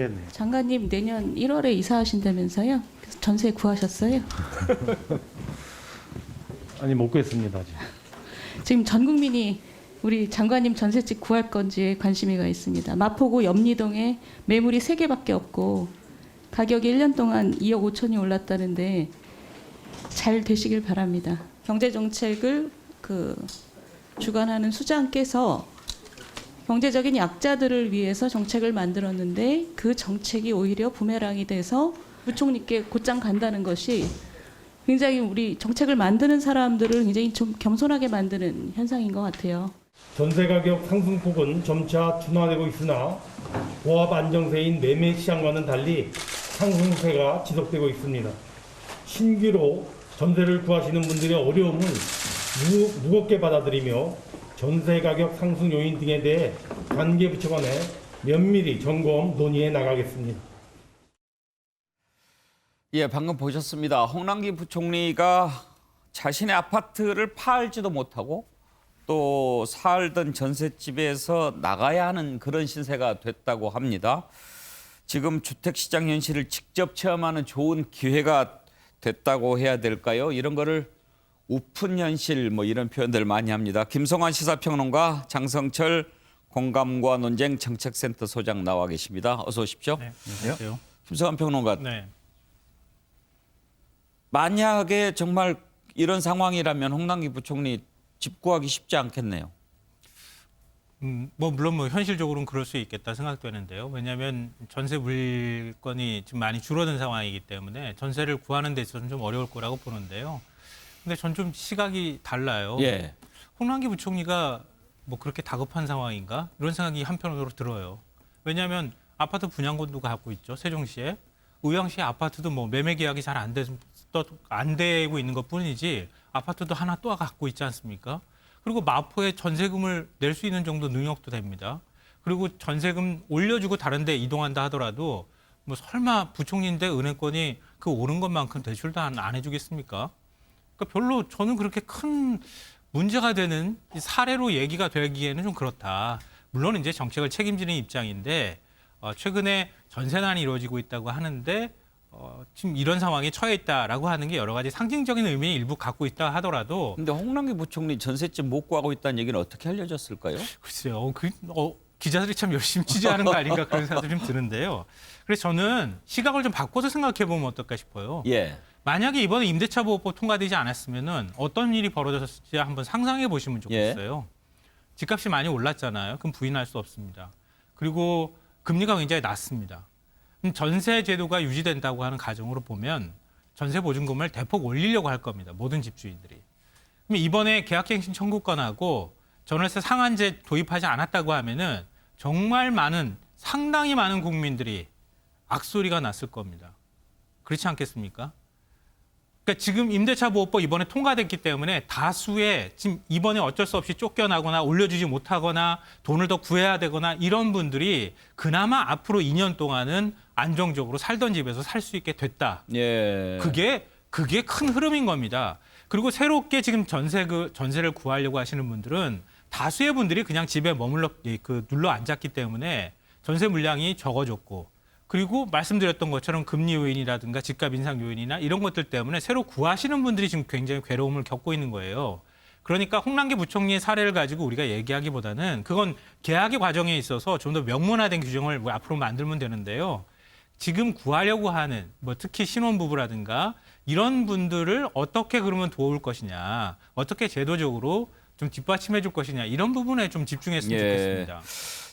네네. 장관님 내년 1월에 이사하신다면서요? 그래서 전세 구하셨어요? 아니 못 구했습니다 아직. 지금 전 국민이 우리 장관님 전셋집 구할 건지에 관심이 가 있습니다. 마포구 염리동에 매물이 3개밖에 없고 가격이 1년 동안 2억 5천이 올랐다는데 잘 되시길 바랍니다. 경제정책을 주관하는 수장께서 경제적인 약자들을 위해서 정책을 만들었는데 그 정책이 오히려 부메랑이 돼서 부총리께 곧장 간다는 것이 굉장히 우리 정책을 만드는 사람들을 굉장히 좀 겸손하게 만드는 현상인 것 같아요. 전세 가격 상승폭은 점차 둔화되고 있으나 고압 안정세인 매매 시장과는 달리 상승세가 지속되고 있습니다. 신규로 전세를 구하시는 분들의 어려움을 무겁게 받아들이며 전세 가격 상승 요인 등에 대해 관계부처 간에 면밀히 점검 논의해 나가겠습니다. 예, 방금 보셨습니다. 홍남기 부총리가 자신의 아파트를 팔지도 못하고 또 살던 전셋집에서 나가야 하는 그런 신세가 됐다고 합니다. 지금 주택시장 현실을 직접 체험하는 좋은 기회가 됐다고 해야 될까요? 이런 거를 우픈 현실 이런 표현들 많이 합니다. 김성환 시사평론가, 장성철 공감과 논쟁 정책센터 소장 나와 계십니다. 어서 오십시오. 네, 안녕하세요. 김성환 평론가. 네. 만약에 정말 이런 상황이라면 홍남기 부총리 집 구하기 쉽지 않겠네요. 물론 현실적으로는 그럴 수 있겠다 생각되는데요. 왜냐하면 전세 물건이 지금 많이 줄어든 상황이기 때문에 전세를 구하는 데 있어서는 좀 어려울 거라고 보는데요. 근데 전 좀 시각이 달라요. 예. 홍남기 부총리가 그렇게 다급한 상황인가? 이런 생각이 한편으로 들어요. 왜냐하면 아파트 분양권도 갖고 있죠. 세종시에. 의왕시 아파트도 매매 계약이 잘 안 되고 있는 것뿐이지 아파트도 하나 또 갖고 있지 않습니까? 그리고 마포에 전세금을 낼 수 있는 정도 능력도 됩니다. 그리고 전세금 올려주고 다른 데 이동한다 하더라도 설마 부총리인데 은행권이 그 오른 것만큼 대출도 안 해주겠습니까? 그러니까 별로 저는 그렇게 큰 문제가 되는 사례로 얘기가 되기에는 좀 그렇다. 물론 이제 정책을 책임지는 입장인데 최근에 전세난이 이루어지고 있다고 하는데 지금 이런 상황에 처해 있다라고 하는 게 여러 가지 상징적인 의미를 일부 갖고 있다 하더라도. 근데 홍남기 부총리 전셋집 못 구하고 있다는 얘기는 어떻게 알려졌을까요? 글쎄요. 기자들이 참 열심히 취재하는 거 아닌가 그런 생각도 좀 드는데요. 그래서 저는 시각을 좀 바꿔서 생각해 보면 어떨까 싶어요. 예. 만약에 이번에 임대차 보호법 통과되지 않았으면은 어떤 일이 벌어졌을지 한번 상상해 보시면 좋겠어요. 집값이 많이 올랐잖아요. 그럼 부인할 수 없습니다. 그리고 금리가 굉장히 낮습니다. 전세 제도가 유지된다고 하는 가정으로 보면 전세 보증금을 대폭 올리려고 할 겁니다. 모든 집주인들이. 그럼 이번에 계약갱신 청구권하고 전월세 상한제 도입하지 않았다고 하면은 정말 상당히 많은 국민들이 악소리가 났을 겁니다. 그렇지 않겠습니까? 그러니까 지금 임대차 보호법 이번에 통과됐기 때문에 다수의 지금 이번에 어쩔 수 없이 쫓겨나거나 올려주지 못하거나 돈을 더 구해야 되거나 이런 분들이 그나마 앞으로 2년 동안은 안정적으로 살던 집에서 살 수 있게 됐다. 예. 그게 큰 흐름인 겁니다. 그리고 새롭게 지금 전세를 구하려고 하시는 분들은 다수의 분들이 그냥 집에 눌러 앉았기 때문에 전세 물량이 적어졌고 그리고 말씀드렸던 것처럼 금리 요인이라든가 집값 인상 요인이나 이런 것들 때문에 새로 구하시는 분들이 지금 굉장히 괴로움을 겪고 있는 거예요. 그러니까 홍남기 부총리의 사례를 가지고 우리가 얘기하기보다는 그건 계약의 과정에 있어서 좀 더 명문화된 규정을 앞으로 만들면 되는데요. 지금 구하려고 하는 특히 신혼부부라든가 이런 분들을 어떻게 그러면 도울 것이냐, 어떻게 제도적으로 좀 뒷받침해 줄 것이냐 이런 부분에 좀 집중했으면 좋겠습니다.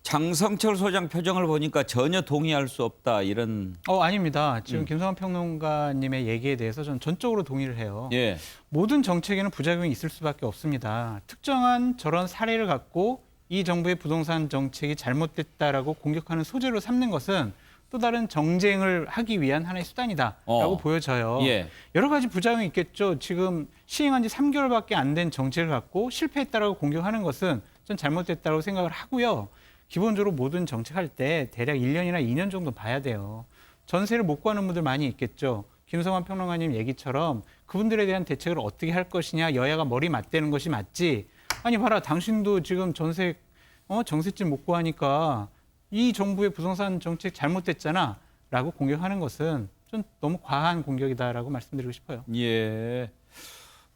장성철 소장 표정을 보니까 전혀 동의할 수 없다 이런. 아닙니다. 지금 김성환 평론가님의 얘기에 대해서 저는 전적으로 동의를 해요. 예. 모든 정책에는 부작용이 있을 수밖에 없습니다. 특정한 저런 사례를 갖고 이 정부의 부동산 정책이 잘못됐다라고 공격하는 소재로 삼는 것은 또 다른 정쟁을 하기 위한 하나의 수단이다라고 보여져요. 예. 여러 가지 부작용이 있겠죠. 지금 시행한 지 3개월밖에 안 된 정책을 갖고 실패했다라고 공격하는 것은 전 잘못됐다고 생각을 하고요. 기본적으로 모든 정책할 때 대략 1년이나 2년 정도 봐야 돼요. 전세를 못 구하는 분들 많이 있겠죠. 김성환 평론가님 얘기처럼 그분들에 대한 대책을 어떻게 할 것이냐, 여야가 머리 맞대는 것이 맞지. 아니 봐라, 당신도 지금 정세집 못 구하니까 이 정부의 부동산 정책 잘못됐잖아라고 공격하는 것은 좀 너무 과한 공격이다라고 말씀드리고 싶어요. 예.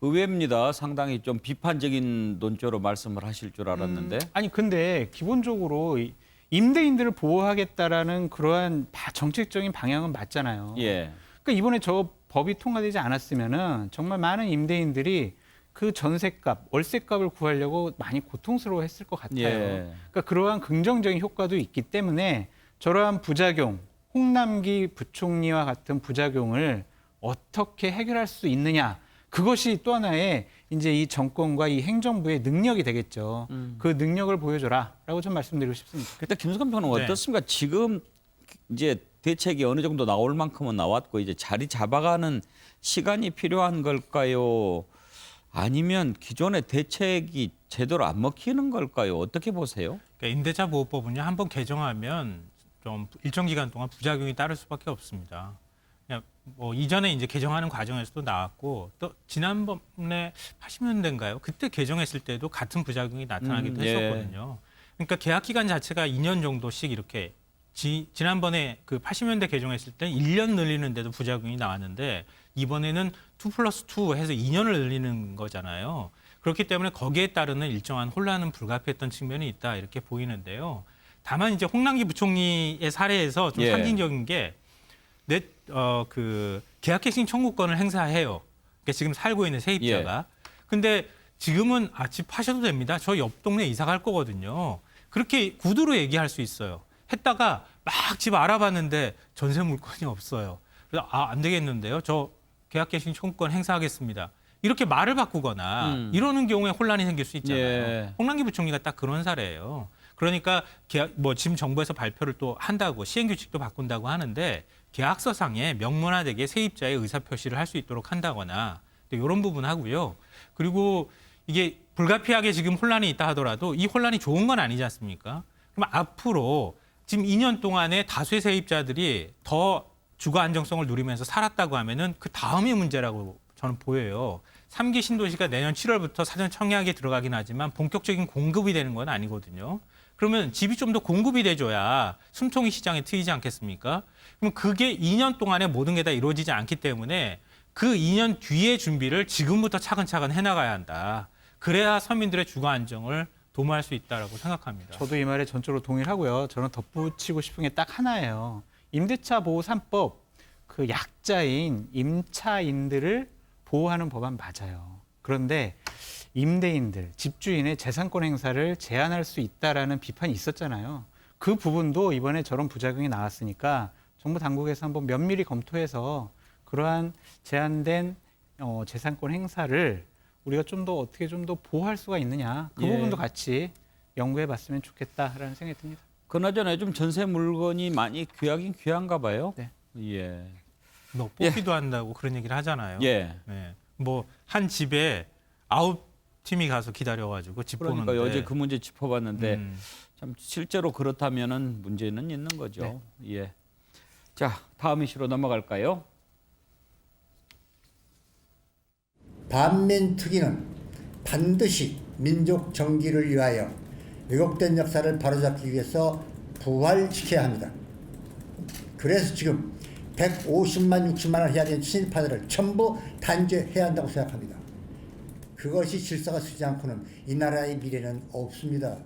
의외입니다. 상당히 좀 비판적인 논조로 말씀을 하실 줄 알았는데. 아니 근데 기본적으로 임대인들을 보호하겠다라는 그러한 정책적인 방향은 맞잖아요. 예. 그러니까 이번에 저 법이 통과되지 않았으면은 정말 많은 임대인들이 그 전세값, 월세값을 구하려고 많이 고통스러워했을 것 같아요. 예. 그러니까 그러한 긍정적인 효과도 있기 때문에 저러한 부작용, 홍남기 부총리와 같은 부작용을 어떻게 해결할 수 있느냐, 그것이 또 하나의 이제 이 정권과 이 행정부의 능력이 되겠죠. 그 능력을 보여줘라라고 좀 말씀드리고 싶습니다. 일단 김성근 평론가 네. 어떻습니까? 지금 이제 대책이 어느 정도 나올 만큼은 나왔고 이제 자리 잡아가는 시간이 필요한 걸까요? 아니면 기존의 대책이 제대로 안 먹히는 걸까요? 어떻게 보세요? 그러니까 임대차 보호법은요, 한번 개정하면 좀 일정 기간 동안 부작용이 따를 수밖에 없습니다. 그냥 뭐 이전에 이제 개정하는 과정에서도 나왔고 또 지난번에 80년대인가요? 그때 개정했을 때도 같은 부작용이 나타나기도 예. 했었거든요. 그러니까 계약 기간 자체가 2년 정도씩 이렇게 지난번에 그 80년대 개정했을 때 1년 늘리는데도 부작용이 나왔는데 이번에는 2+2 해서 2년을 늘리는 거잖아요. 그렇기 때문에 거기에 따르는 일정한 혼란은 불가피했던 측면이 있다 이렇게 보이는데요. 다만 이제 홍남기 부총리의 사례에서 좀 예. 상징적인 게 그 계약갱신 청구권을 행사해요. 그러니까 지금 살고 있는 세입자가. 근데 지금은 집 파셔도 됩니다. 저 옆 동네 이사 갈 거거든요. 그렇게 구두로 얘기할 수 있어요. 했다가 막 집 알아봤는데 전세 물건이 없어요. 그래서 안 되겠는데요. 저 계약갱신 청구권 행사하겠습니다. 이렇게 말을 바꾸거나 이러는 경우에 혼란이 생길 수 있잖아요. 예. 홍남기 부총리가 딱 그런 사례예요. 그러니까 지금 정부에서 발표를 또 한다고 시행규칙도 바꾼다고 하는데 계약서상에 명문화되게 세입자의 의사표시를 할 수 있도록 한다거나 이런 부분 하고요. 그리고 이게 불가피하게 지금 혼란이 있다 하더라도 이 혼란이 좋은 건 아니지 않습니까? 그럼 앞으로 지금 2년 동안에 다수의 세입자들이 더 주거 안정성을 누리면서 살았다고 하면은 그 다음이 문제라고 저는 보여요. 3기 신도시가 내년 7월부터 사전 청약에 들어가긴 하지만 본격적인 공급이 되는 건 아니거든요. 그러면 집이 좀 더 공급이 돼줘야 숨통이 시장에 트이지 않겠습니까? 그럼 그게 2년 동안에 모든 게 다 이루어지지 않기 때문에 그 2년 뒤의 준비를 지금부터 차근차근 해나가야 한다. 그래야 서민들의 주거 안정을 도모할 수 있다라고 생각합니다. 저도 이 말에 전적으로 동의를 하고요. 저는 덧붙이고 싶은 게 딱 하나예요. 임대차 보호 3법, 그 약자인 임차인들을 보호하는 법안 맞아요. 그런데 임대인들, 집주인의 재산권 행사를 제한할 수 있다라는 비판이 있었잖아요. 그 부분도 이번에 저런 부작용이 나왔으니까 정부 당국에서 한번 면밀히 검토해서 그러한 제한된 재산권 행사를 우리가 좀 더 어떻게 좀 더 보호할 수가 있느냐, 그 예. 부분도 같이 연구해 봤으면 좋겠다라는 생각이 듭니다. 그나저나 요즘 전세 물건이 많이 귀하긴 귀한가 봐요. 네. 예. 뭐 뽑기도 한다고 그런 얘기를 하잖아요. 예. 네. 뭐 한 집에 9팀이 가서 기다려가지고 집 그러니까 보는데 어제 그 문제 짚어봤는데 참 실제로 그렇다면은 문제는 있는 거죠. 예. 자, 다음 이슈로 넘어갈까요? 반면 특위는 반드시 민족 정기를 위하여 왜곡된 역사를 바로잡기 위해서 부활시켜야 합니다. 그래서 지금 150만, 60만 원 해야 되는 친일파들을 전부 단죄해야 한다고 생각합니다. 그것이 질서가 서지 않고는 이 나라의 미래는 없습니다.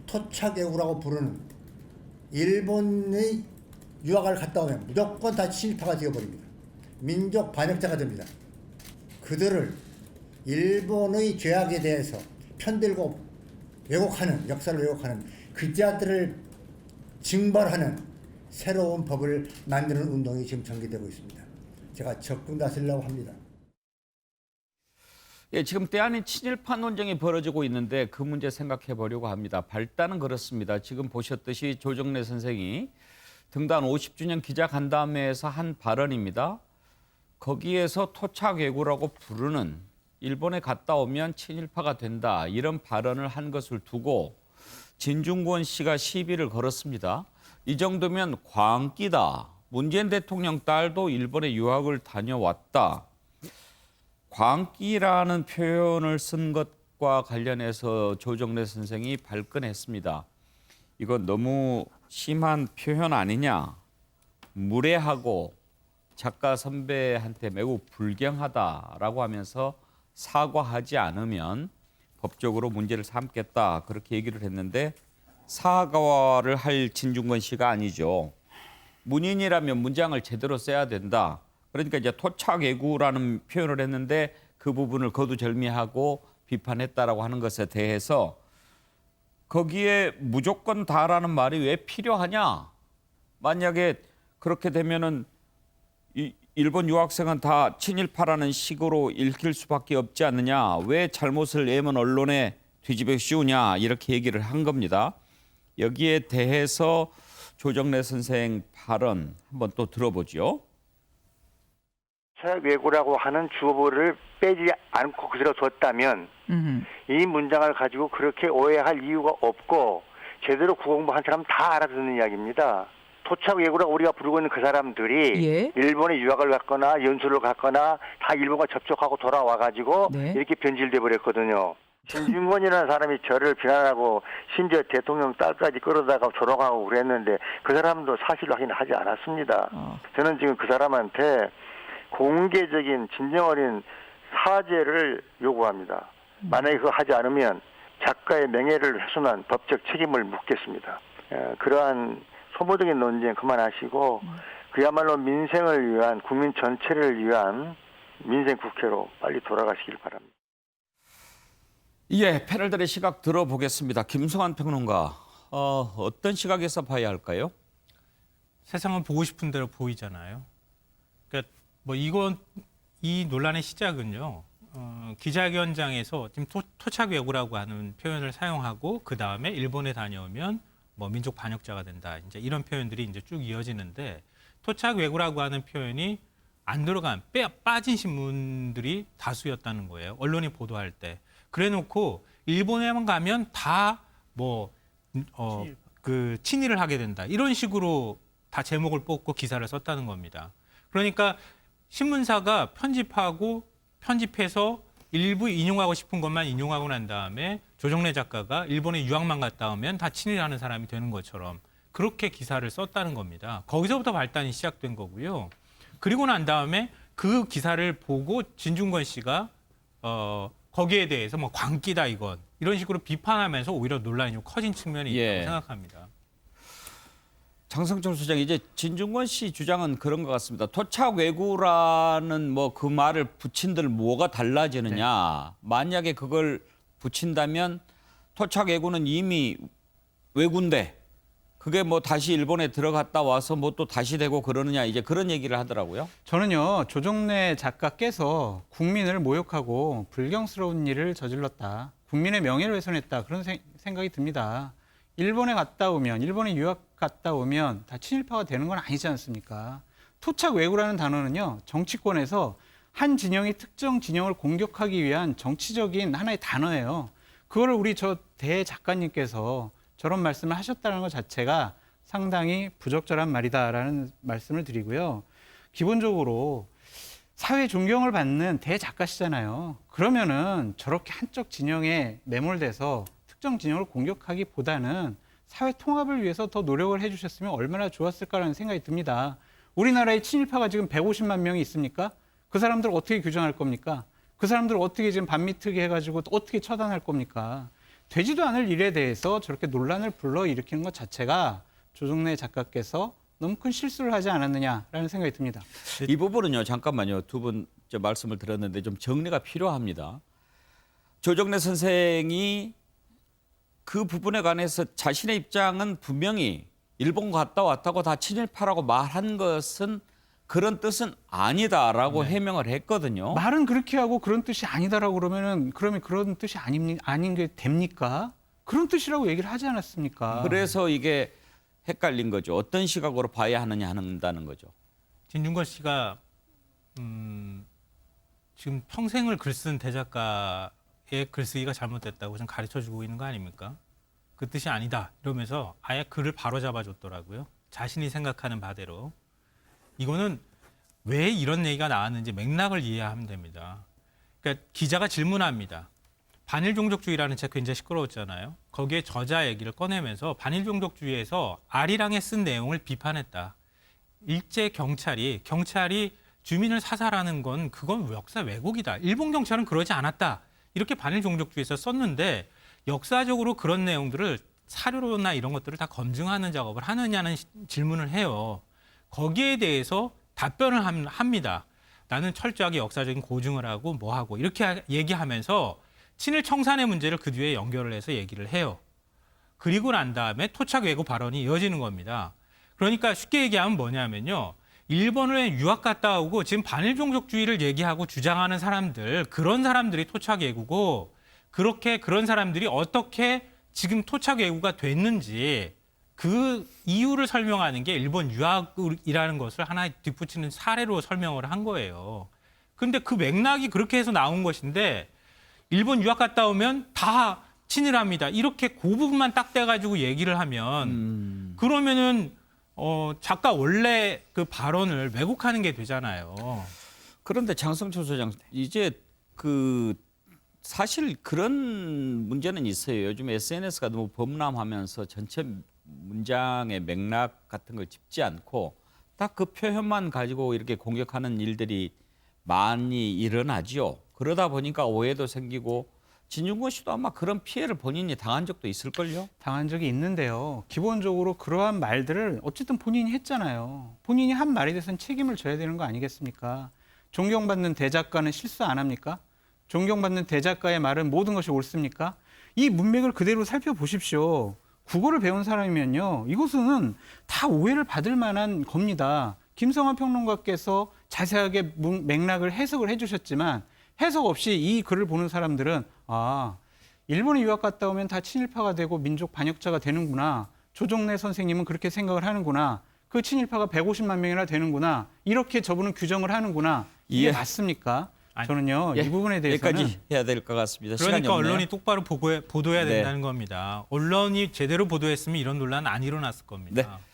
토착애국이라고 부르는 일본의 유학을 갔다 오면 무조건 다 친일파가 되어버립니다. 민족 반역자가 됩니다. 그들을 일본의 죄악에 대해서 편들고 왜곡하는, 역사를 왜곡하는 그 자들을 징벌하는 새로운 법을 만드는 운동이 지금 전개되고 있습니다. 제가 적극 나서려고 합니다. 예, 지금 때 아닌 친일파 논쟁이 벌어지고 있는데 그 문제 생각해 보려고 합니다. 발단은 그렇습니다. 지금 보셨듯이 조정래 선생이 등단 50주년 기자간담회에서 한 발언입니다. 거기에서 토착외구라고 부르는 일본에 갔다 오면 친일파가 된다. 이런 발언을 한 것을 두고 진중권 씨가 시비를 걸었습니다. 이 정도면 광기다. 문재인 대통령 딸도 일본에 유학을 다녀왔다. 광기라는 표현을 쓴 것과 관련해서 조정래 선생이 발끈했습니다. 이거 너무 심한 표현 아니냐? 무례하고 작가 선배한테 매우 불경하다라고 하면서 사과하지 않으면 법적으로 문제를 삼겠다 그렇게 얘기를 했는데 사과를 할 진중권 씨가 아니죠. 문인이라면 문장을 제대로 써야 된다. 그러니까 이제 토착외구라는 표현을 했는데 그 부분을 거두절미하고 비판했다라고 하는 것에 대해서 거기에 무조건 다라는 말이 왜 필요하냐? 만약에 그렇게 되면은 이 일본 유학생은 다 친일파라는 식으로 읽힐 수밖에 없지 않느냐? 왜 잘못을 내면 언론에 뒤집어 씌우냐? 이렇게 얘기를 한 겁니다. 여기에 대해서 조정래 선생 발언 한번 또 들어보죠. 외고라고 하는 주어를 빼지 않고 그대로 뒀다면 이 문장을 가지고 그렇게 오해할 이유가 없고 제대로 국어공부한 사람 다 알아듣는 이야기입니다. 토착 외고라고 우리가 부르고 있는 그 사람들이 예. 일본에 유학을 갔거나 연수를 갔거나 다 일본과 접촉하고 돌아와가지고 네. 이렇게 변질돼 버렸거든요. 진중권이라는 사람이 저를 비난하고 심지어 대통령 딸까지 끌어다가 조롱하고 그랬는데 그 사람도 사실 확인하지 않았습니다. 저는 지금 그 사람한테 공개적인 진정 어린 사죄를 요구합니다. 만약에 그거 하지 않으면 작가의 명예를 훼손한 법적 책임을 묻겠습니다. 그러한 소모적인 논쟁 그만하시고 그야말로 민생을 위한 국민 전체를 위한 민생국회로 빨리 돌아가시길 바랍니다. 예, 패널들의 시각 들어보겠습니다. 김성환 평론가, 어떤 시각에서 봐야 할까요? 세상은 보고 싶은 대로 보이잖아요. 그러니까 뭐 이 논란의 시작은요. 기자회견장에서 지금 토착 외고라고 하는 표현을 사용하고 그 다음에 일본에 다녀오면 뭐 민족 반역자가 된다. 이제 이런 표현들이 이제 쭉 이어지는데 토착 외고라고 하는 표현이 안 들어간 빠진 신문들이 다수였다는 거예요. 언론이 보도할 때. 그래놓고 일본에만 가면 다 뭐 그 친일을 하게 된다. 이런 식으로 다 제목을 뽑고 기사를 썼다는 겁니다. 그러니까 신문사가 편집해서 일부 인용하고 싶은 것만 인용하고 난 다음에 조정래 작가가 일본에 유학만 갔다 오면 다 친일하는 사람이 되는 것처럼 그렇게 기사를 썼다는 겁니다. 거기서부터 발단이 시작된 거고요. 그리고 난 다음에 그 기사를 보고 진중권 씨가 거기에 대해서 뭐 광기다 이런 식으로 비판하면서 오히려 논란이 좀 커진 측면이 있다고 생각합니다. 장성철 소장, 이제 진중권 씨 주장은 그런 것 같습니다. 토착 외구라는 뭐 그 말을 붙인들 뭐가 달라지느냐. 만약에 그걸 붙인다면 토착 외구는 이미 외구인데 그게 뭐 다시 일본에 들어갔다 와서 뭐 또 다시 되고 그러느냐 이제 그런 얘기를 하더라고요. 저는요, 조정래 작가께서 국민을 모욕하고 불경스러운 일을 저질렀다. 국민의 명예를 훼손했다. 그런 생각이 듭니다. 일본에 유학 갔다 오면 다 친일파가 되는 건 아니지 않습니까? 토착 외구라는 단어는요, 정치권에서 한 진영이 특정 진영을 공격하기 위한 정치적인 하나의 단어예요. 그거를 우리 저 대 작가님께서 저런 말씀을 하셨다는 것 자체가 상당히 부적절한 말이다라는 말씀을 드리고요. 기본적으로 사회 존경을 받는 대작가시잖아요. 그러면은 저렇게 한쪽 진영에 매몰돼서 특정 진영을 공격하기보다는 사회 통합을 위해서 더 노력을 해주셨으면 얼마나 좋았을까라는 생각이 듭니다. 우리나라에 친일파가 지금 150만 명이 있습니까? 그 사람들 어떻게 규정할 겁니까? 그 사람들 어떻게 지금 반미특위 해가지고 어떻게 처단할 겁니까? 되지도 않을 일에 대해서 저렇게 논란을 불러일으키는 것 자체가 조정래 작가께서 너무 큰 실수를 하지 않았느냐라는 생각이 듭니다. 이 부분은요, 잠깐만요. 두 분 말씀을 들었는데 좀 정리가 필요합니다. 조정래 선생이 그 부분에 관해서 자신의 입장은 분명히 일본 갔다 왔다고 다 친일파라고 말한 것은 그런 뜻은 아니다라고 해명을 했거든요. 말은 그렇게 하고 그런 뜻이 아니다라고 그러면 그런 뜻이 아닌 게 됩니까? 그런 뜻이라고 얘기를 하지 않았습니까? 그래서 이게 헷갈린 거죠. 어떤 시각으로 봐야 하느냐 한다는 거죠. 진중권 씨가 지금 평생을 글 쓴 대작가의 글쓰기가 잘못됐다고 좀 가르쳐주고 있는 거 아닙니까? 그 뜻이 아니다 이러면서 아예 글을 바로 잡아줬더라고요. 자신이 생각하는 바대로. 이거는 왜 이런 얘기가 나왔는지 맥락을 이해하면 됩니다. 그러니까 기자가 질문합니다. 반일 종족주의라는 책 굉장히 시끄러웠잖아요. 거기에 저자 얘기를 꺼내면서 반일 종족주의에서 아리랑에 쓴 내용을 비판했다. 일제 경찰이 주민을 사살하는 건 그건 역사 왜곡이다. 일본 경찰은 그러지 않았다. 이렇게 반일 종족주의에서 썼는데 역사적으로 그런 내용들을 사료나 이런 것들을 다 검증하는 작업을 하느냐는 질문을 해요. 거기에 대해서 답변을 합니다. 나는 철저하게 역사적인 고증을 하고 뭐 하고 이렇게 얘기하면서 친일 청산의 문제를 그 뒤에 연결을 해서 얘기를 해요. 그리고 난 다음에 토착 왜곡 발언이 이어지는 겁니다. 그러니까 쉽게 얘기하면 뭐냐면요. 일본에 유학 갔다 오고 지금 반일 종족주의를 얘기하고 주장하는 사람들, 그런 사람들이 토착 왜곡이고 그런 사람들이 어떻게 지금 토착 왜곡가 됐는지 그 이유를 설명하는 게 일본 유학이라는 것을 하나 뒷붙이는 사례로 설명을 한 거예요. 그런데 그 맥락이 그렇게 해서 나온 것인데 일본 유학 갔다 오면 다 친일합니다. 이렇게 그 부분만 딱 떼가지고 얘기를 하면 그러면은 작가 원래 그 발언을 왜곡하는 게 되잖아요. 그런데 장성철 소장 이제 그 사실 그런 문제는 있어요. 요즘 SNS가 너무 범람하면서 전체 문장의 맥락 같은 걸 짚지 않고 딱 그 표현만 가지고 이렇게 공격하는 일들이 많이 일어나죠. 그러다 보니까 오해도 생기고 진중권 씨도 아마 그런 피해를 본인이 당한 적도 있을걸요? 당한 적이 있는데요. 기본적으로 그러한 말들을 어쨌든 본인이 했잖아요. 본인이 한 말에 대해서는 책임을 져야 되는 거 아니겠습니까? 존경받는 대작가는 실수 안 합니까? 존경받는 대작가의 말은 모든 것이 옳습니까? 이 문맥을 그대로 살펴보십시오. 국어를 배운 사람이면요. 이것은 다 오해를 받을 만한 겁니다. 김성환 평론가께서 자세하게 맥락을 해석을 해주셨지만 해석 없이 이 글을 보는 사람들은 일본에 유학 갔다 오면 다 친일파가 되고 민족 반역자가 되는구나. 조정래 선생님은 그렇게 생각을 하는구나. 그 친일파가 150만 명이나 되는구나. 이렇게 저분은 규정을 하는구나. 이게 예. 맞습니까? 저는요. 이 부분에 대해서는 여기까지 해야 될 것 같습니다. 그러니까 시간이 없네요. 언론이 똑바로 보도해야 네. 된다는 겁니다. 언론이 제대로 보도했으면 이런 논란은 안 일어났을 겁니다. 네.